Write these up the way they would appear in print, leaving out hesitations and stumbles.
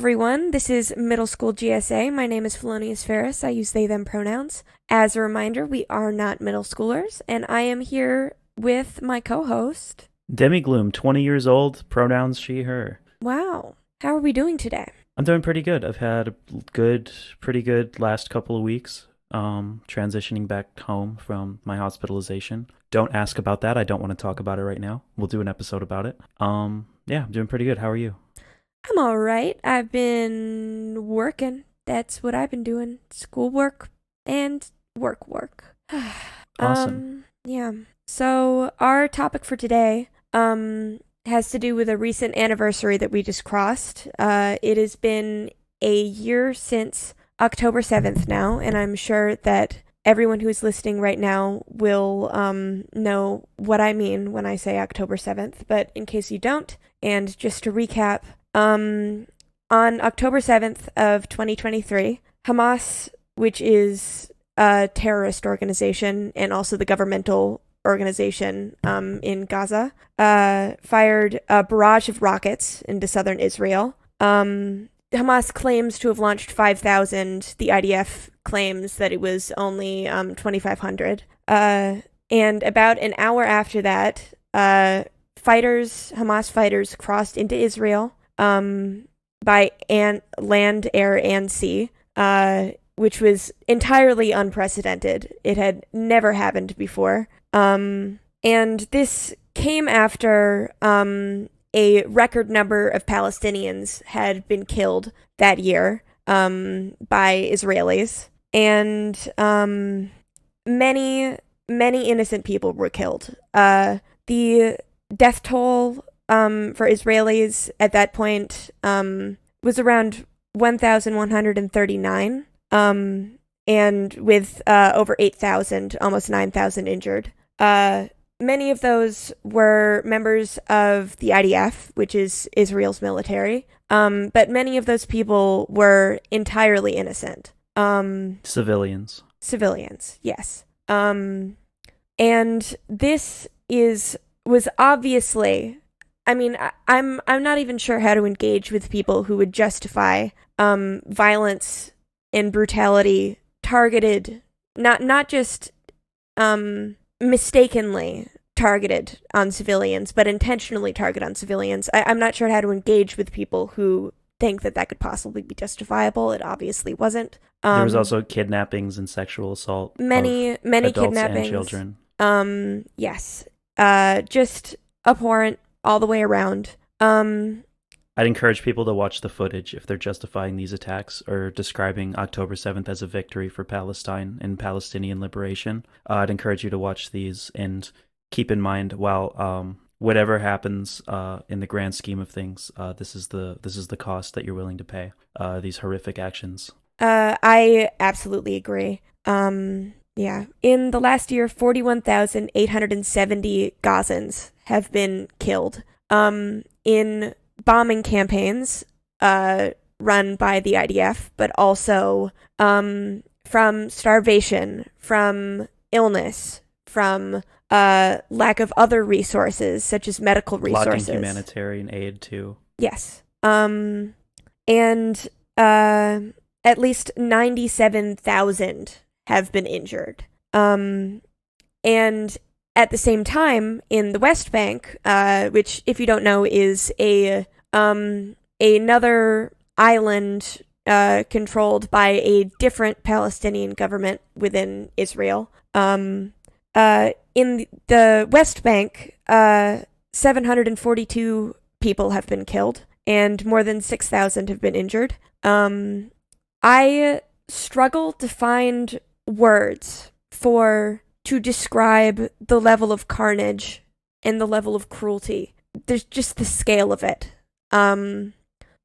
everyone. This is Middle School GSA. My name is Felonious Ferris. I use they, them pronouns. As a reminder, we are not middle schoolers, and I am here with my co-host. Demigloom, 20 years old, pronouns she, her. Wow. How are we doing today? I'm doing pretty good. I've had a pretty good last couple of weeks, transitioning back home from my hospitalization. Don't ask about that. I don't want to talk about it right now. We'll do an episode about it. Yeah, I'm doing pretty good. How are you? I'm all right. I've been working. That's what I've been doing. Schoolwork and work. Awesome. Yeah. So our topic for today has to do with a recent anniversary that we just crossed. It has been a year since October 7th now, and I'm sure that everyone who is listening right now will know what I mean when I say October 7th. But in case you don't, and just to recap, on October 7th of 2023, Hamas, which is a terrorist organization and also the governmental organization in Gaza, fired a barrage of rockets into southern Israel. Hamas claims to have launched 5,000. The IDF claims that it was only 2,500. And about an hour after that, Hamas fighters crossed into Israel by land, air, and sea, which was entirely unprecedented. It had never happened before. And this came after a record number of Palestinians had been killed that year by Israelis. And many innocent people were killed. The death toll for Israelis at that point was around 1,139, and with over 8,000, almost 9,000 injured. Many of those were members of the IDF, which is Israel's military, but many of those people were entirely innocent. Civilians. Civilians, yes. And this was obviously, I mean, I'm not even sure how to engage with people who would justify violence and brutality targeted, not just mistakenly targeted on civilians, but intentionally targeted on civilians. I'm not sure how to engage with people who think that could possibly be justifiable. It obviously wasn't. There was also kidnappings and sexual assault. Many adults kidnappings and children. Yes. Just abhorrent all the way around. I'd encourage people to watch the footage if they're justifying these attacks or describing October 7th as a victory for Palestine and Palestinian liberation. I'd encourage you to watch these and keep in mind, while whatever happens in the grand scheme of things, this is the cost that you're willing to pay. These horrific actions. I absolutely agree. Yeah. In the last year, 41,870 Gazans have been killed in bombing campaigns run by the IDF, but also from starvation, from illness, from lack of other resources, such as medical resources. Blocking humanitarian aid, too. Yes. And at least 97,000 have been injured. And at the same time, in the West Bank, which, if you don't know, is another island controlled by a different Palestinian government within Israel. In the West Bank, 742 people have been killed, and more than 6,000 have been injured. I struggle to find words to describe the level of carnage and the level of cruelty. There's just the scale of it. About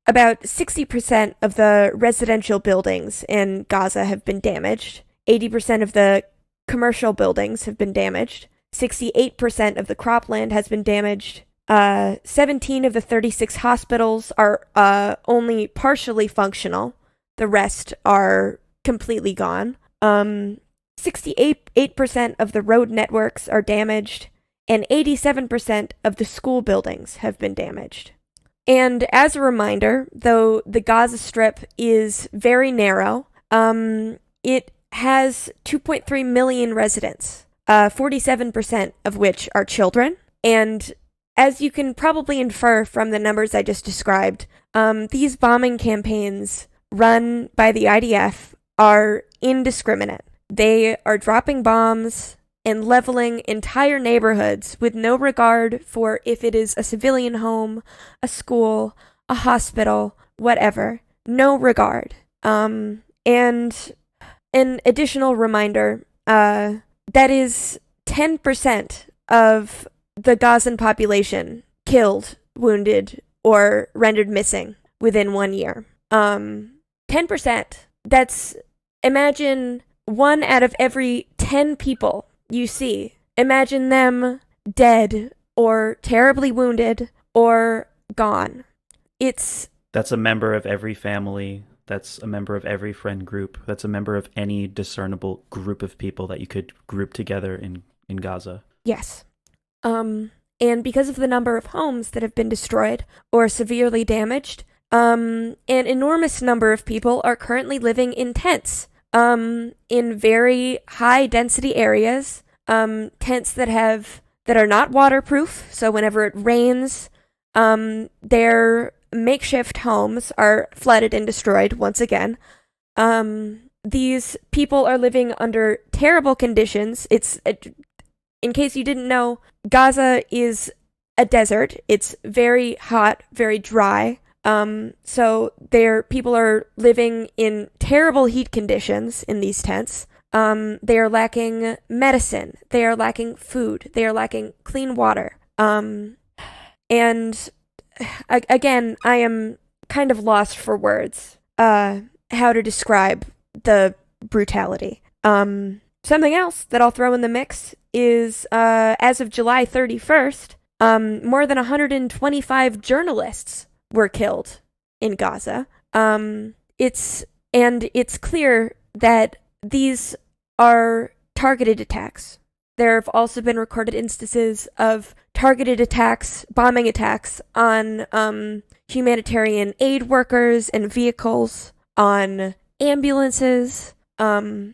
60% of the residential buildings in Gaza have been damaged. 80% of the commercial buildings have been damaged. 68% of the cropland has been damaged. 17 of the 36 hospitals are only partially functional. The rest are completely gone. 68% of the road networks are damaged, and 87% of the school buildings have been damaged. And as a reminder, though the Gaza Strip is very narrow, it has 2.3 million residents, 47% of which are children. And as you can probably infer from the numbers I just described, these bombing campaigns run by the IDF are indiscriminate. They are dropping bombs and leveling entire neighborhoods with no regard for if it is a civilian home, a school, a hospital, whatever. No regard. And an additional reminder, that is 10% of the Gazan population killed, wounded, or rendered missing within 1 year. 10%. That's, imagine 1 out of every 10 people you see. Imagine them dead or terribly wounded or gone. That's a member of every family. That's a member of every friend group. That's a member of any discernible group of people that you could group together in Gaza. Yes. And because of the number of homes that have been destroyed or severely damaged, an enormous number of people are currently living in tents, in very high density areas, tents that are not waterproof. So whenever it rains, their makeshift homes are flooded and destroyed once again. These people are living under terrible conditions. In case you didn't know, Gaza is a desert. It's very hot, very dry. So people are living in terrible heat conditions in these tents. They are lacking medicine. They are lacking food. They are lacking clean water. And again, I am kind of lost for words, how to describe the brutality. Something else that I'll throw in the mix is, as of July 31st, more than 125 journalists were killed in Gaza. It's clear that these are targeted attacks. There have also been recorded instances of targeted attacks, bombing attacks on humanitarian aid workers and vehicles, on ambulances. I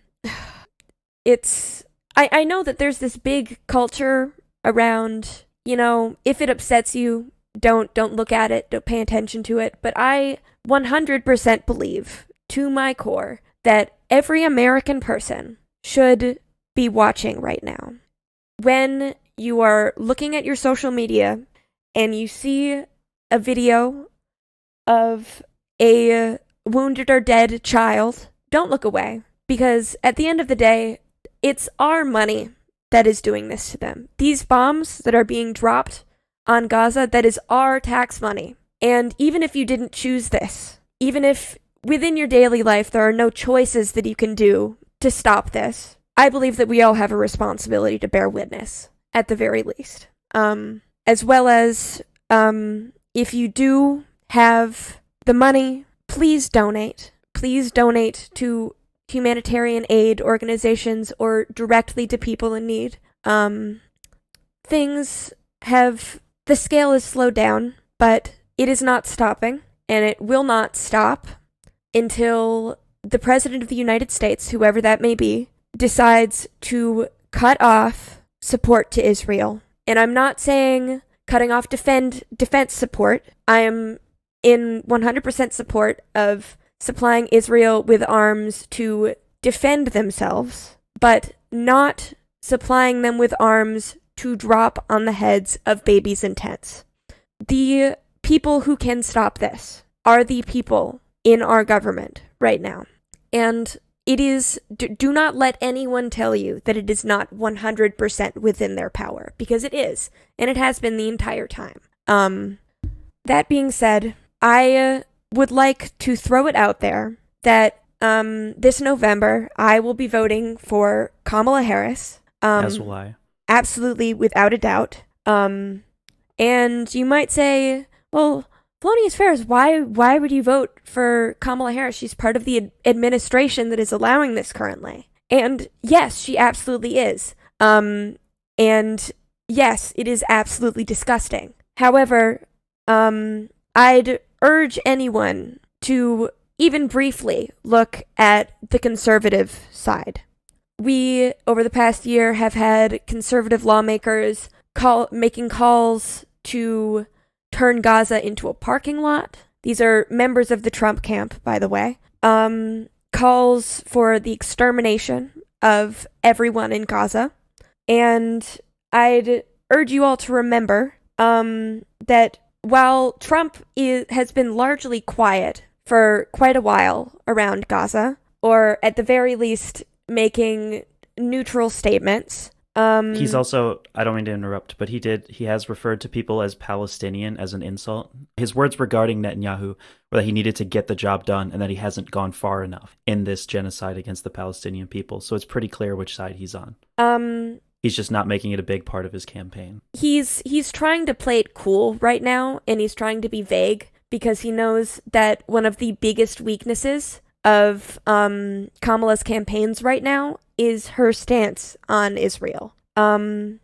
know that there's this big culture around, if it upsets you, don't look at it, don't pay attention to it. But I 100% believe, to my core, that every American person should be watching right now. When you are looking at your social media and you see a video of a wounded or dead child, don't look away. Because at the end of the day, it's our money that is doing this to them. These bombs that are being dropped on Gaza, that is our tax money. And even if you didn't choose this, even if within your daily life there are no choices that you can do to stop this, I believe that we all have a responsibility to bear witness, at the very least. As well as, if you do have the money, please donate. Please donate to humanitarian aid organizations or directly to people in need. The scale is slowed down, but it is not stopping, and it will not stop until the President of the United States, whoever that may be, decides to cut off support to Israel. And I'm not saying cutting off defense support. I am in 100% support of supplying Israel with arms to defend themselves, but not supplying them with arms to drop on the heads of babies in tents. The people who can stop this are the people in our government right now. And it is, do not let anyone tell you that it is not 100% within their power, because it is, and it has been the entire time. That being said, I would like to throw it out there that this November I will be voting for Kamala Harris. As will I. Absolutely, without a doubt. And you might say, well, Felonious Ferris, why would you vote for Kamala Harris? She's part of the administration that is allowing this currently. And yes, she absolutely is. And yes, it is absolutely disgusting. However, I'd urge anyone to even briefly look at the conservative side. We, over the past year, have had conservative lawmakers making calls to turn Gaza into a parking lot. These are members of the Trump camp, by the way. Calls for the extermination of everyone in Gaza. And I'd urge you all to remember that while Trump has been largely quiet for quite a while around Gaza, or at the very least making neutral statements. He's also, I don't mean to interrupt, but he has referred to people as Palestinian as an insult. His words regarding Netanyahu were that he needed to get the job done and that he hasn't gone far enough in this genocide against the Palestinian people. So it's pretty clear which side he's on. He's just not making it a big part of his campaign. He's trying to play it cool right now, and he's trying to be vague because he knows that one of the biggest weaknesses of Kamala's campaigns right now is her stance on Israel. And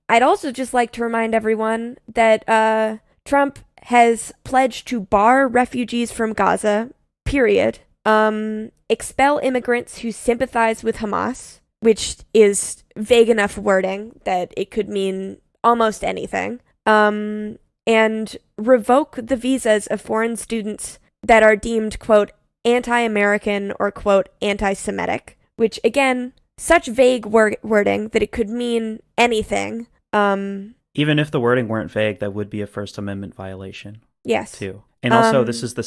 I'd also just like to remind everyone that Trump has pledged to bar refugees from Gaza, period. Expel immigrants who sympathize with Hamas, which is vague enough wording that it could mean almost anything. And revoke the visas of foreign students that are deemed, quote, anti-American or, quote, anti-Semitic, which, again, such vague wording that it could mean anything. Even if the wording weren't vague, that would be a First Amendment violation. Yes. Too. And also, this is the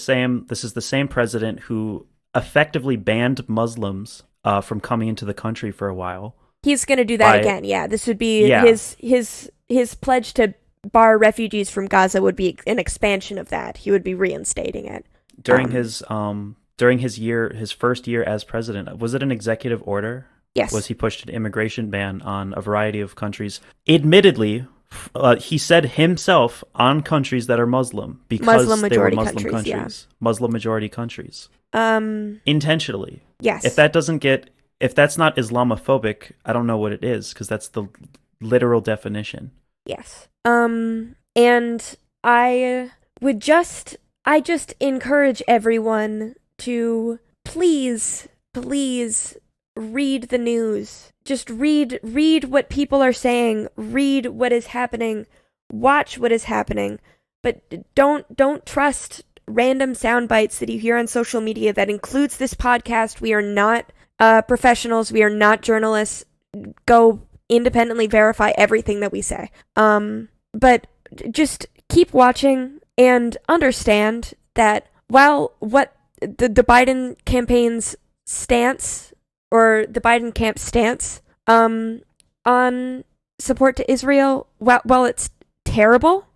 same president who effectively banned Muslims from coming into the country for a while. He's going to do that again. Yeah, this would be his pledge to bar refugees from Gaza would be an expansion of that. He would be reinstating it. During his first year as president, was it an executive order? Yes. Was he pushed an immigration ban on a variety of countries? Admittedly, he said himself on countries that are Muslim because they were Muslim countries. Yeah. Muslim majority countries. Intentionally. Yes. If that's not Islamophobic, I don't know what it is, because that's the literal definition. Yes. And I just encourage everyone to please read the news. Just read what people are saying, read what is happening, watch what is happening, but don't trust random sound bites that you hear on social media. That includes this podcast. We are not professionals. We are not journalists. Go independently verify everything that we say. But just keep watching and understand that while what the Biden campaign's stance, or the Biden camp's stance on support to Israel, while it's terrible,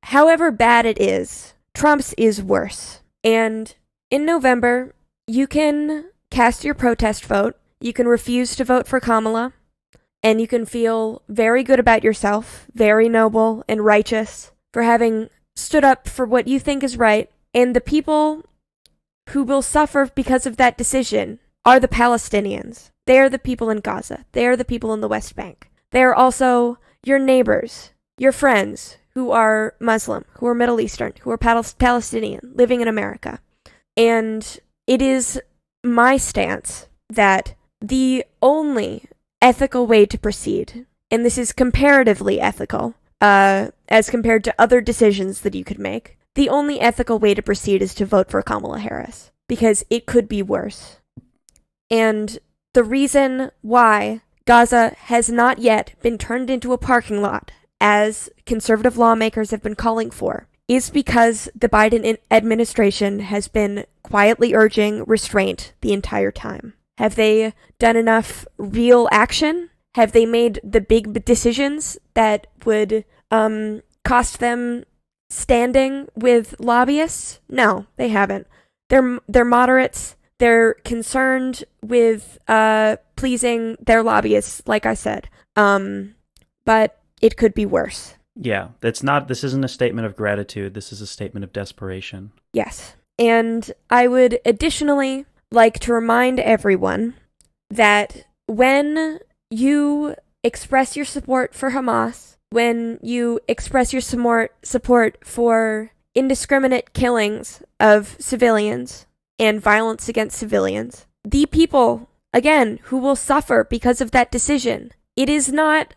however bad it is, Trump's is worse. And in November, you can cast your protest vote. You can refuse to vote for Kamala. And you can feel very good about yourself, very noble and righteous, for having stood up for what you think is right. And the people who will suffer because of that decision are the Palestinians. They are the people in Gaza. They are the people in the West Bank. They are also your neighbors, your friends who are Muslim, who are Middle Eastern, who are Palestinian, living in America. And it is my stance that the only ethical way to proceed, and this is comparatively ethical, as compared to other decisions that you could make, the only ethical way to proceed is to vote for Kamala Harris, because it could be worse. And the reason why Gaza has not yet been turned into a parking lot, as conservative lawmakers have been calling for, is because the Biden administration has been quietly urging restraint the entire time. Have they done enough real action? Have they made the big decisions that would cost them standing with lobbyists? No, they haven't. They're moderates. They're concerned with pleasing their lobbyists, like I said. But it could be worse. Yeah, this isn't a statement of gratitude. This is a statement of desperation. Yes. And I would additionally like to remind everyone that when you express your support for Hamas, when you express your support for indiscriminate killings of civilians and violence against civilians. The people, again, who will suffer because of that decision. It's not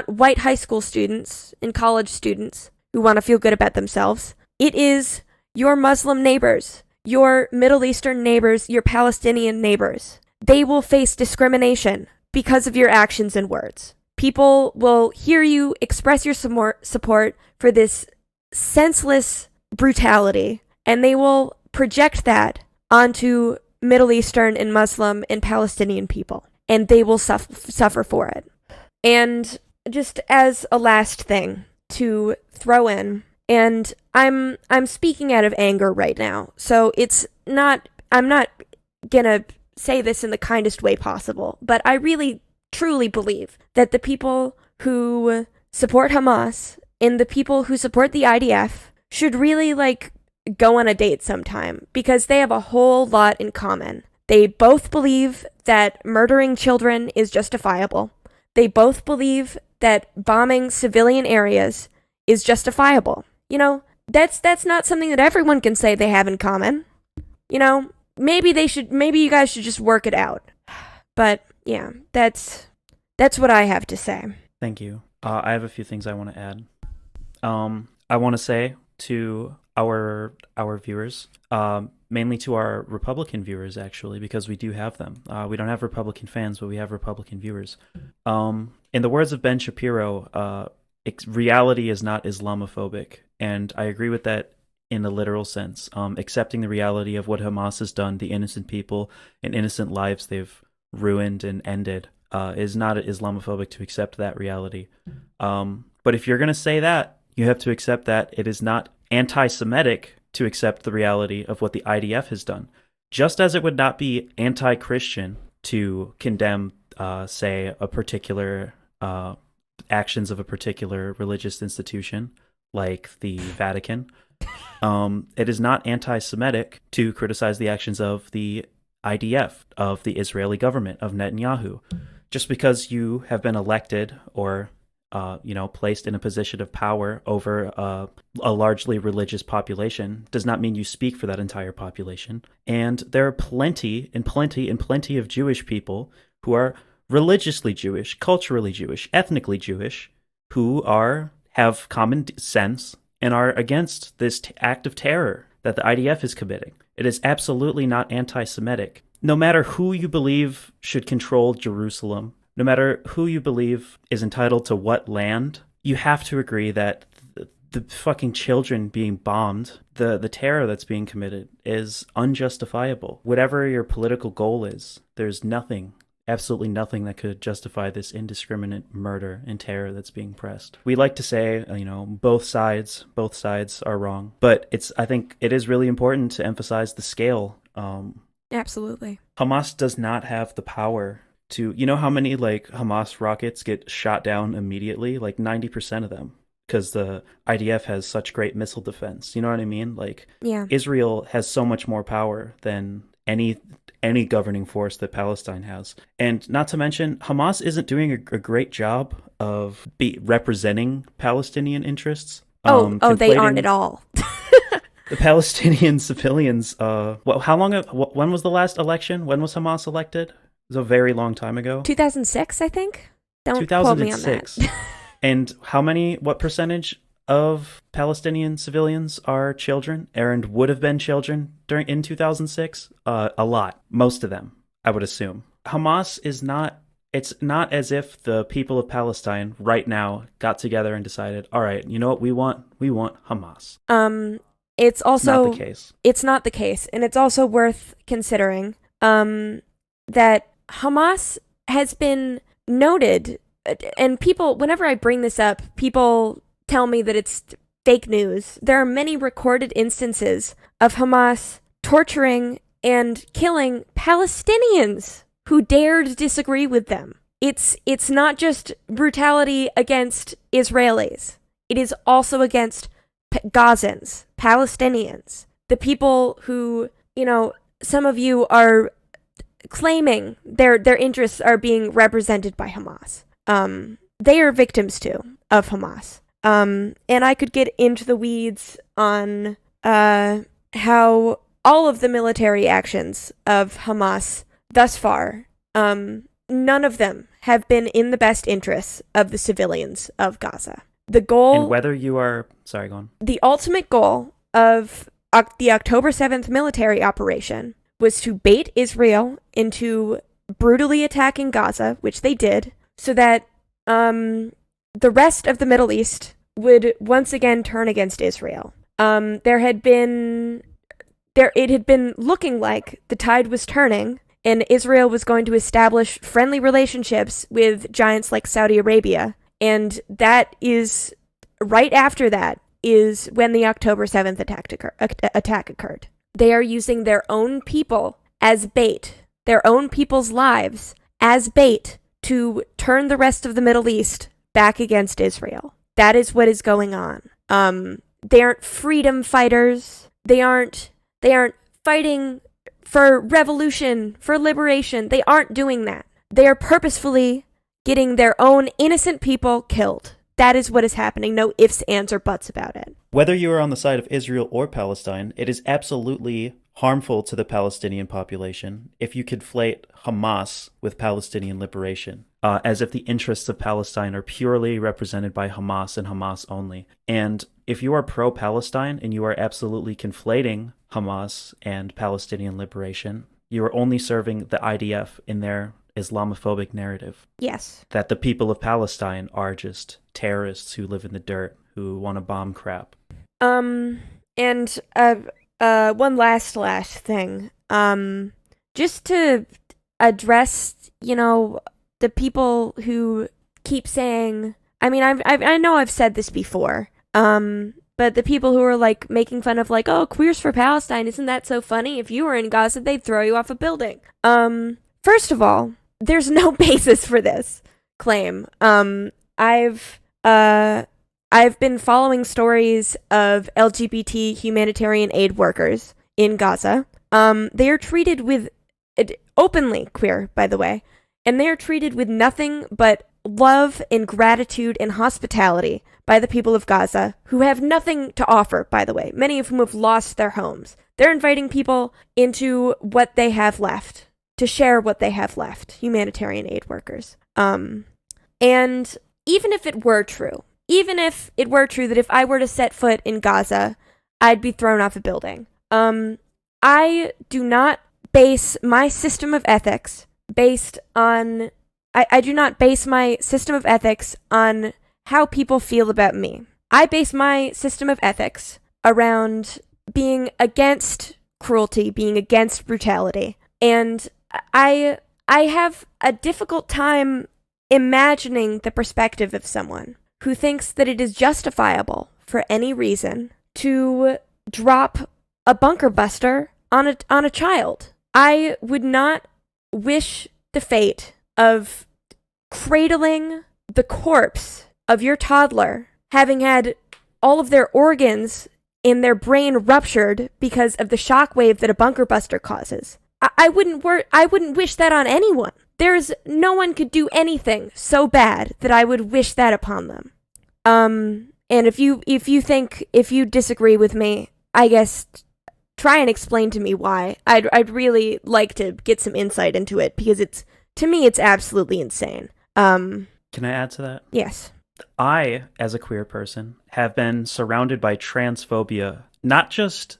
white high school students and college students who want to feel good about themselves. It is your Muslim neighbors, your Middle Eastern neighbors, your Palestinian neighbors. They will face discrimination because of your actions and words. People will hear you express your support for this senseless brutality, and they will project that onto Middle Eastern and Muslim and Palestinian people, and they will suffer for it. And just as a last thing to throw in, and I'm speaking out of anger right now, so I'm not gonna say this in the kindest way possible, but I really truly believe that the people who support Hamas and the people who support the IDF should really go on a date sometime, because they have a whole lot in common. They both believe that murdering children is justifiable. They both believe that bombing civilian areas is justifiable. That's not something that everyone can say they have in common. Maybe you guys should just work it out. But yeah, that's what I have to say. Thank you. I have a few things I want to add. I want to say to our viewers, mainly to our Republican viewers, actually, because we do have them. We don't have Republican fans, but we have Republican viewers. In the words of Ben Shapiro, reality is not Islamophobic, and I agree with that in a literal sense. Accepting the reality of what Hamas has done, the innocent people and innocent lives they've ruined and ended, is not Islamophobic to accept that reality. But if you're going to say that, you have to accept that it is not anti-Semitic to accept the reality of what the IDF has done. Just as it would not be anti-Christian to condemn, say, a particular actions of a particular religious institution, like the Vatican. It is not anti-Semitic to criticize the actions of the IDF, of the Israeli government, of Netanyahu. Just because you have been elected or placed in a position of power over a largely religious population does not mean you speak for that entire population. And there are plenty of Jewish people who are religiously Jewish, culturally Jewish, ethnically Jewish, who have common sense and are against this act of terror that the IDF is committing. It is absolutely not anti-Semitic. No matter who you believe should control Jerusalem, no matter who you believe is entitled to what land, you have to agree that the fucking children being bombed, the terror that's being committed is unjustifiable. Whatever your political goal is, there's nothing, absolutely nothing that could justify this indiscriminate murder and terror that's being pressed. We like to say, both sides are wrong, but I think it is really important to emphasize the scale. Absolutely. Hamas does not have the power to, how many Hamas rockets get shot down immediately? 90% of them, because the IDF has such great missile defense. You know what I mean? Yeah. Israel has so much more power than any governing force that Palestine has. And not to mention, Hamas isn't doing a great job of representing Palestinian interests. They aren't at all. The Palestinian civilians, when was the last election? When was Hamas elected? It was a very long time ago. 2006, I think. Don't quote me on that. And what percentage of Palestinian civilians are children and would have been children in 2006? A lot. Most of them, I would assume. Hamas it's not as if the people of Palestine right now got together and decided, all right, you know what we want? We want Hamas. It's also not the case. It's not the case. And it's also worth considering that Hamas has been noted, and people, whenever I bring this up, people tell me that it's fake news. There are many recorded instances of Hamas torturing and killing Palestinians who dared disagree with them. It's not just brutality against Israelis. It is also against Gazans, Palestinians, the people who, some of you are claiming their interests are being represented by Hamas. They are victims too of Hamas. And I could get into the weeds on how all of the military actions of Hamas thus far, none of them have been in the best interests of the civilians of Gaza. The goal... And whether you are... Sorry, go on. The ultimate goal of the October 7th military operation was to bait Israel into brutally attacking Gaza, which they did, so that the rest of the Middle East would once again turn against Israel. It had been looking like the tide was turning, and Israel was going to establish friendly relationships with giants like Saudi Arabia, and that is, right after that, is when the October 7th attack occurred. They are using their own people as bait, their own people's lives as bait, to turn the rest of the Middle East back against Israel. That is what is going on. They aren't freedom fighters. They aren't fighting for revolution, for liberation. They aren't doing that. They are purposefully getting their own innocent people killed. That is what is happening. No ifs, ands, or buts about it. Whether you are on the side of Israel or Palestine, it is absolutely harmful to the Palestinian population if you conflate Hamas with Palestinian liberation, as if the interests of Palestine are purely represented by Hamas and Hamas only. And if you are pro-Palestine and you are absolutely conflating Hamas and Palestinian liberation, you are only serving the IDF in their Islamophobic narrative. Yes. That the people of Palestine are just terrorists who live in the dirt, who want to bomb crap. And one last thing. Just to address, the people who keep saying, I mean, I know I've said this before, but the people who are, like, making fun of, like, oh, Queers for Palestine, isn't that so funny? If you were in Gaza, they'd throw you off a building. First of all, there's no basis for this claim. I've been following stories of LGBT humanitarian aid workers in Gaza. They are treated with, openly queer, by the way, and they are treated with nothing but love and gratitude and hospitality by the people of Gaza, who have nothing to offer, by the way, many of whom have lost their homes. They're inviting people into what they have left, to share what they have left, humanitarian aid workers. And even if it were true that if I were to set foot in Gaza, I'd be thrown off a building. I do not base my system of ethics I do not base my system of ethics on how people feel about me. I base my system of ethics around being against cruelty, being against brutality. And I have a difficult time imagining the perspective of someone who thinks that it is justifiable for any reason to drop a bunker buster on a child. I would not wish the fate of cradling the corpse of your toddler, having had all of their organs in their brain ruptured because of the shockwave that a bunker buster causes. I wouldn't wish that on anyone. No one could do anything so bad that I would wish that upon them. And if you disagree with me, I guess try and explain to me why. I'd really like to get some insight into it, because to me it's absolutely insane. Can I add to that? Yes. I, as a queer person, have been surrounded by transphobia, not just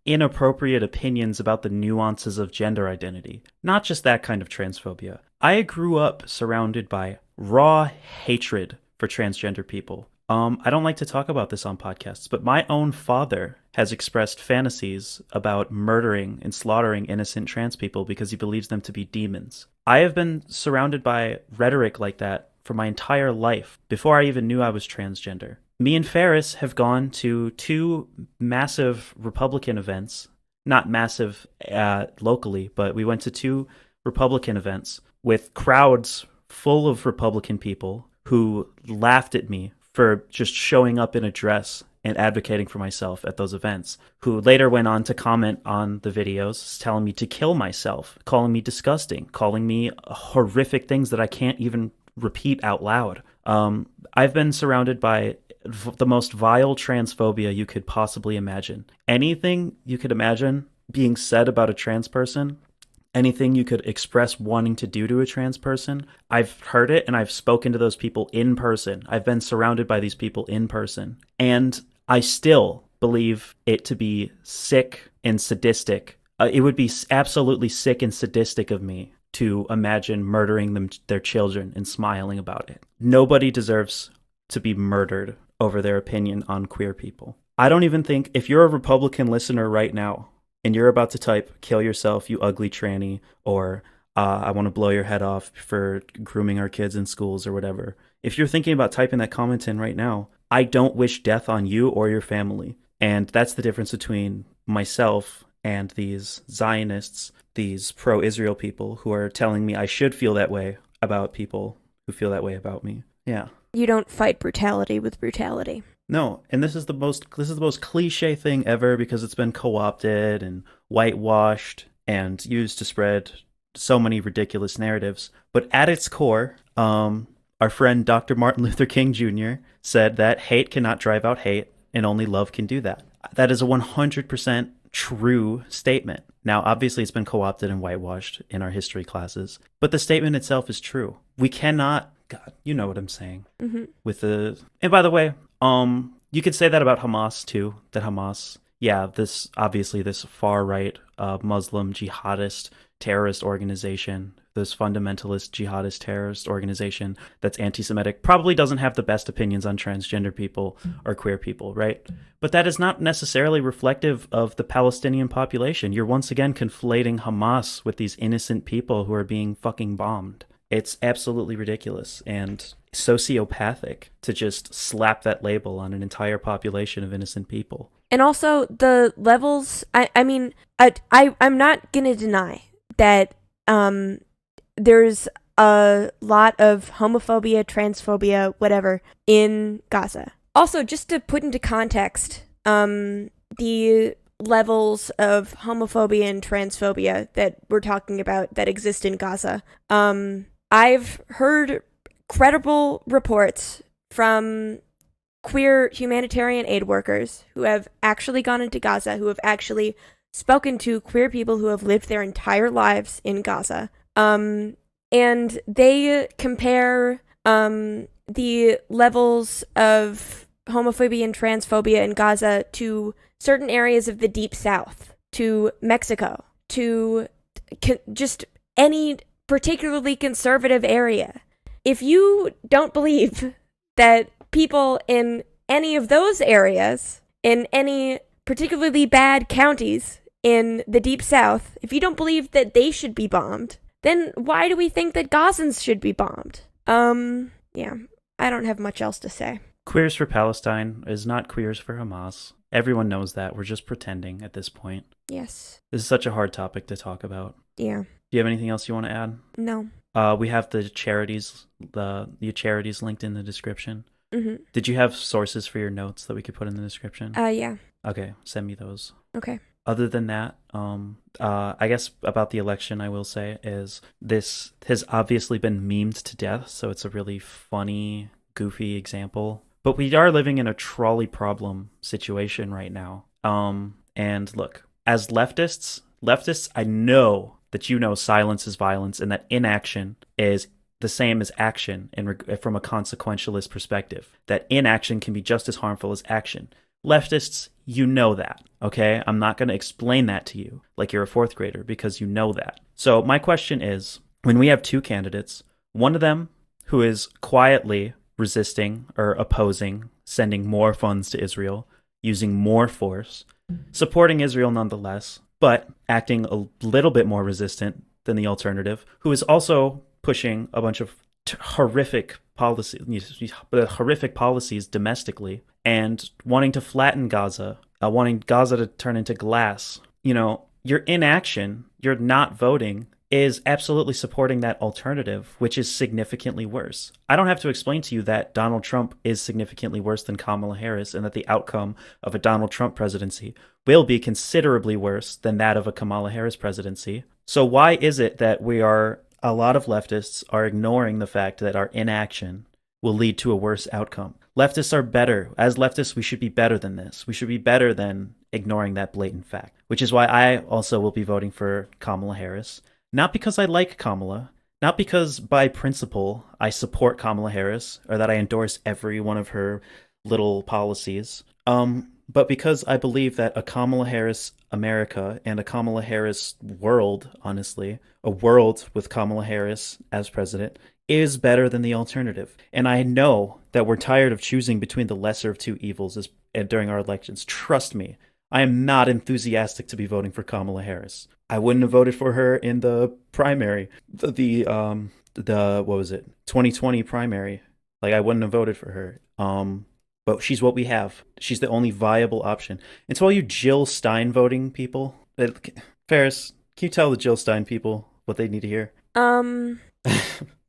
inappropriate opinions about the nuances of gender identity, not just that kind of transphobia. I grew up surrounded by raw hatred for transgender people. I don't like to talk about this on podcasts, but my own father has expressed fantasies about murdering and slaughtering innocent trans people because he believes them to be demons. I have been surrounded by rhetoric like that for my entire life, before I even knew I was transgender. Me and Ferris have gone to 2 massive Republican events, not massive locally, but we went to 2 Republican events with crowds full of Republican people who laughed at me for just showing up in a dress and advocating for myself at those events, who later went on to comment on the videos, telling me to kill myself, calling me disgusting, calling me horrific things that I can't even repeat out loud. I've been surrounded by the most vile transphobia you could possibly imagine. Anything you could imagine being said about a trans person, anything you could express wanting to do to a trans person, I've heard it and I've spoken to those people in person. I've been surrounded by these people in person. And I still believe it to be sick and sadistic. It would be absolutely sick and sadistic of me to imagine murdering their children and smiling about it. Nobody deserves to be murdered over their opinion on queer people. I don't even think, if you're a Republican listener right now and you're about to type, "kill yourself, you ugly tranny," or "I want to blow your head off for grooming our kids in schools," or whatever, if you're thinking about typing that comment in right now, I don't wish death on you or your family. And that's the difference between myself and these Zionists, these pro-Israel people who are telling me I should feel that way about people who feel that way about me. Yeah. You don't fight brutality with brutality. No, and this is the most cliche thing ever because it's been co-opted and whitewashed and used to spread so many ridiculous narratives. But at its core, our friend Dr. Martin Luther King Jr. said that hate cannot drive out hate and only love can do that. That is a 100% true statement. Now, obviously, it's been co-opted and whitewashed in our history classes, but the statement itself is true. We cannot, God, you know what I'm saying. Mm-hmm. And by the way, you could say that about Hamas too. That Hamas, this far-right Muslim jihadist terrorist organization, this fundamentalist jihadist terrorist organization that's anti-Semitic, probably doesn't have the best opinions on transgender people or queer people, right? But that is not necessarily reflective of the Palestinian population. You're once again conflating Hamas with these innocent people who are being fucking bombed. It's absolutely ridiculous and sociopathic to just slap that label on an entire population of innocent people. And also the levels, I'm not going to deny that there's a lot of homophobia, transphobia, whatever, in Gaza. Also, just to put into context, the levels of homophobia and transphobia that we're talking about that exist in Gaza, I've heard credible reports from queer humanitarian aid workers who have actually gone into Gaza, who have actually spoken to queer people who have lived their entire lives in Gaza. And they compare the levels of homophobia and transphobia in Gaza to certain areas of the Deep South, to Mexico, to just any particularly conservative area. If you don't believe that people in any of those areas, in any particularly bad counties in the Deep South, if you don't believe that they should be bombed, then why do we think that Gazans should be bombed? I don't have much else to say. Queers for Palestine is not queers for Hamas. Everyone knows that. We're just pretending at this point. Yes. This is such a hard topic to talk about. Yeah. Do you have anything else you want to add? No. We have the charities linked in the description. Mm-hmm. Did you have sources for your notes that we could put in the description? Yeah. Okay, send me those. Okay. Other than that, I guess about the election, I will say is this has obviously been memed to death, so it's a really funny, goofy example. But we are living in a trolley problem situation right now. And look, as leftists, I know that you know silence is violence and that inaction is the same as action from a consequentialist perspective. That inaction can be just as harmful as action. Leftists, you know that, okay? I'm not going to explain that to you like you're a fourth grader because you know that. So my question is, when we have two candidates, one of them who is quietly resisting or opposing sending more funds to Israel, using more force, supporting Israel nonetheless, but acting a little bit more resistant than the alternative, who is also pushing a bunch of horrific policies domestically and wanting to flatten Gaza, wanting Gaza to turn into glass. You know, your inaction, your not voting, is absolutely supporting that alternative, which is significantly worse. I don't have to explain to you that Donald Trump is significantly worse than Kamala Harris and that the outcome of a Donald Trump presidency will be considerably worse than that of a Kamala Harris presidency. So why is it that a lot of leftists are ignoring the fact that our inaction will lead to a worse outcome. Leftists are better. As leftists, we should be better than this. We should be better than ignoring that blatant fact, which is why I also will be voting for Kamala Harris. Not because I like Kamala, not because by principle I support Kamala Harris or that I endorse every one of her little policies, but because I believe that a Kamala Harris America and a Kamala Harris world, honestly, a world with Kamala Harris as president, is better than the alternative. And I know that we're tired of choosing between the lesser of two evils during our elections. Trust me, I am not enthusiastic to be voting for Kamala Harris. I wouldn't have voted for her in the primary, the what was it, 2020 primary. Like, I wouldn't have voted for her. But she's what we have. She's the only viable option. And to all you Jill Stein voting people, Ferris, can you tell the Jill Stein people what they need to hear?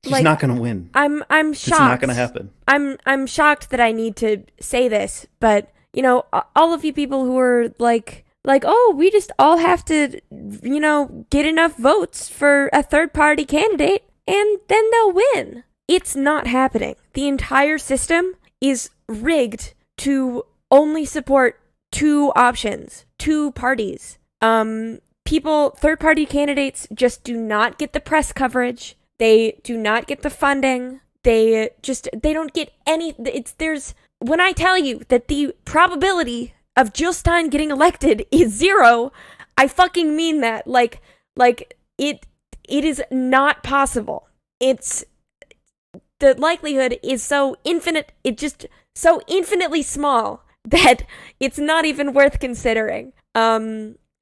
She's like, not gonna win. I'm shocked. It's not gonna happen. I'm shocked that I need to say this, but you know, all of you people who are like, oh, we just all have to, you know, get enough votes for a third party candidate and then they'll win. It's not happening. The entire system is rigged to only support two options, two parties. Third party candidates just do not get the press coverage. They do not get the funding. They don't get any. When I tell you that the probability of Jill Stein getting elected is 0, I fucking mean that. Like it is not possible. The likelihood is so infinite. It just so infinitely small that it's not even worth considering.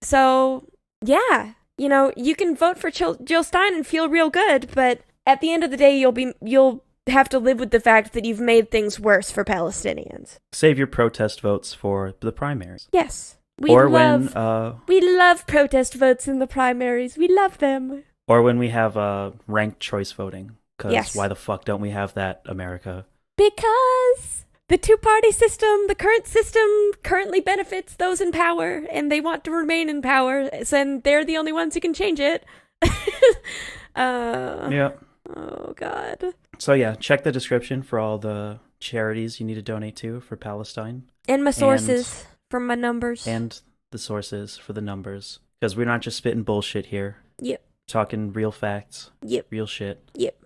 So yeah, you know, you can vote for Jill Stein and feel real good, but at the end of the day, you'll have to live with the fact that you've made things worse for Palestinians. Save your protest votes for the primaries. Yes. We love protest votes in the primaries. We love them. Or when we have ranked choice voting. Because yes. Why the fuck don't we have that, America? Because the two-party system, the current system, currently benefits those in power, and they want to remain in power, and they're the only ones who can change it. Yeah. Oh, God. So yeah, check the description for all the charities you need to donate to for Palestine. And my sources for my numbers. And the sources for the numbers. Because we're not just spitting bullshit here. Yep. Talking real facts. Yep. Real shit. Yep.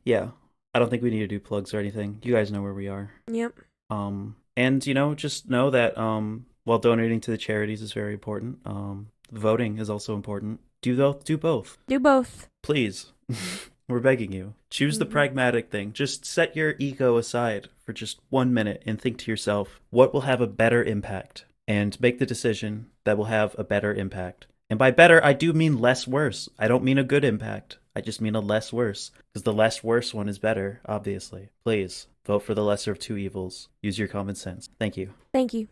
Yeah. I don't think we need to do plugs or anything. You guys know where we are. Yep. And you know, just know that while donating to the charities is very important, voting is also important. Do both. Do both. Please. We're begging you. Choose the pragmatic thing. Just set your ego aside for just 1 minute and think to yourself, what will have a better impact? And make the decision that will have a better impact. And by better, I do mean less worse. I don't mean a good impact. I just mean a less worse. Because the less worse one is better, obviously. Please, vote for the lesser of two evils. Use your common sense. Thank you. Thank you.